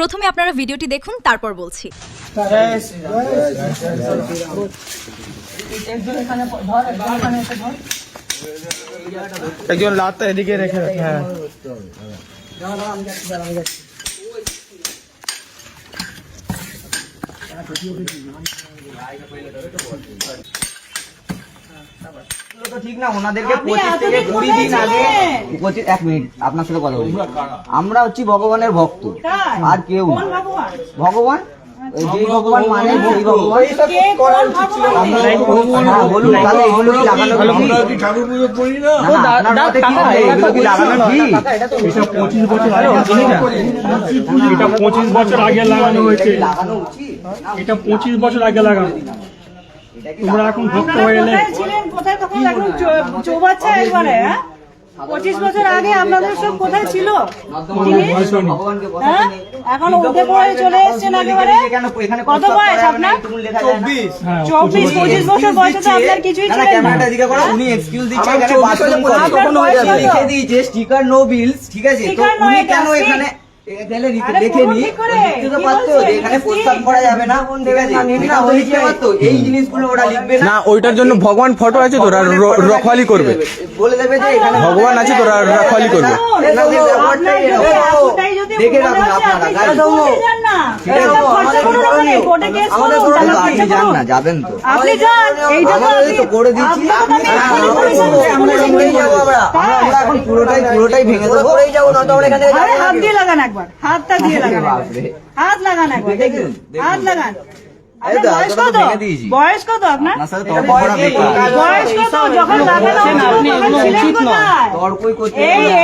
প্রথমে আপনারা ভিডিওটি দেখুন, তারপর বলছি। একজন লাত এদিকে রেখে রাখে। হ্যাঁ ঠিক না, ওনাদেরকে 25 থেকে 20 দিন আগে 1 মিনিট আপনার সাথে কথা বলি। আমরা হচ্ছি ভগবানের ভক্ত, আর কেউ ভগবান যেই ভগবান মানে সেই ভগবান। হ্যাঁ বলুন, তাহলে এগুলো কি লাগানো ঠিক? ঠাকুর পুজো করি না, আপনার মতে কি বলে এগুলো কি লাগানো ঠিক? এটা 25 বছর আগে, এটা 25 বছর আগে লাগানো হয়েছে, লাগানো উচিত। এটা 25 বছর আগে লাগানো। তোমরা এখন ভক্ত হয়ে এলে, কোথায় তখন এখন চৌবাচ্চা একবারে 25 বছর আগে আপনাদের সব কোথায় ছিল? হ্যাঁ? এখন উঠে পড়ে চলে এসেছেন একেবারে। কত বয়স আপনার? 24-25 বছর বয়সে তো আপনার কিছুই ছিল না। ক্যামেরাটা দিকে করো, উনি এক্সকিউজ দিচ্ছে এখানে বাথরুম করে লিখে দিয়েছে স্টিকার নো বিলস, ঠিক আছে? তো উনি কেন এখানে এখানে লিখে নি লিখতে পারতো যে এখানে প্রস্তাব করা যাবে না, ঠিক আছে? এটা তো লিখতে পারতো, এই জিনিসগুলো ওরা লিখবে না। না, ওইটার জন্য ভগবান ফটো আছে, তোরা রখওয়ালি করবে, বলে দেবে যে এখানে ভগবান আছে, তোরা রখওয়ালি করবে। দেখে রাখুন আপনারা, আপনি যান না, যাবেন তো, আপনি যান, এইটা তো আমাদের তো করে দিচ্ছি। আমরা এখন পুরোটাই ভেঙে দেবো। হাত দিয়ে লাগান একবার, হাতটা দিয়ে লাগান, হাত লাগান একবার, দেখুন হাত লাগান। আপনার বয়স কত? বয়স কত আপনার? বয়স কত? যখন লাগানো তখন ছিলেন কোথায়?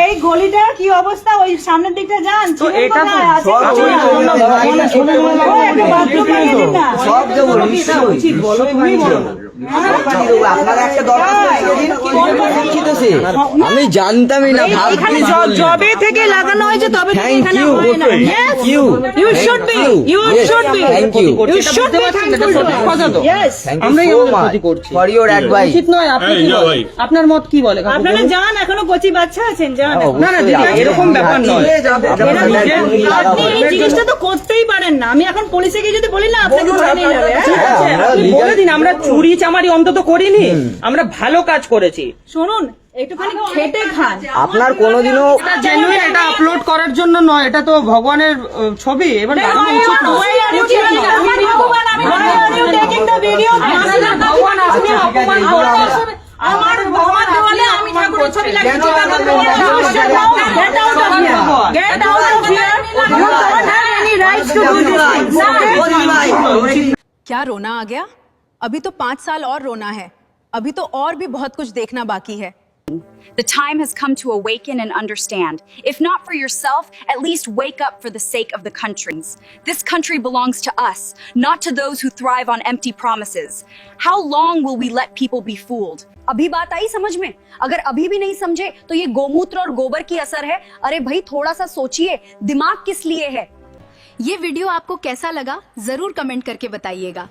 এই গলিটার কি অবস্থা? ওই সামনের দিকটা যান, ছিলেন কোথায়? আছে সব দেবো, আপনারা একটা আমি জানতামই না, এখানে জবে থেকে লাগানো হয়েছে, তবে থেকে এখানে হয় না। Yes, you should be, you should be, thank you, you should be thankful to us. Yes, আমরাই ক্ষতি করছি ফর ইওর অ্যাডভাইস। উচিত নয়। আপনি কি বলেন? আপনার মত কি বলে? আপনারা যান, এখনো কচি বাচ্চা আছেন, যান। না না দিদি, এরকম ব্যাপার নয়। আপনি এই জিনিসটা তো করতেই পারেন না। আমি এখন পুলিশে গিয়ে যদি বলি না, আপনাকে ধরে নিয়ে যাবে। ঠিক আছে, আপনি বলে দিন, আমরা চুরি চামারি অন্তত করিনি, আমরা ভালো কাজ করেছি। শুনুন, একটুখানি খেটে খান। আপনার কোনোদিনও জেনুইন এটা আপলোড করার জন্য নয়, এটা তো ভগবানের ছবি, এবার লাগানো উচিত নয়। আমার ভগবান দেওয়ালে আমি ঠাকুরের ছবি লাগিয়েছি। Get out of here. You don't have any rights to do this thing. क्या रोना आ गया? अभी तो 5 साल और रोना है। अभी तो और भी बहुत कुछ देखना बाकी है। The time has come to awaken and understand. If not for yourself, at least wake up for the sake of the country's. This country belongs to us, not to those who thrive on empty promises. How long will we let people be fooled? अभी बात आई समझ में? अगर अभी भी नहीं समझे तो ये गोमूत्र और गोबर की असर है। अरे भाई थोड़ा सा सोचिए, दिमाग किस लिए है? ये वीडियो आपको कैसा लगा जरूर कमेंट करके बताइएगा।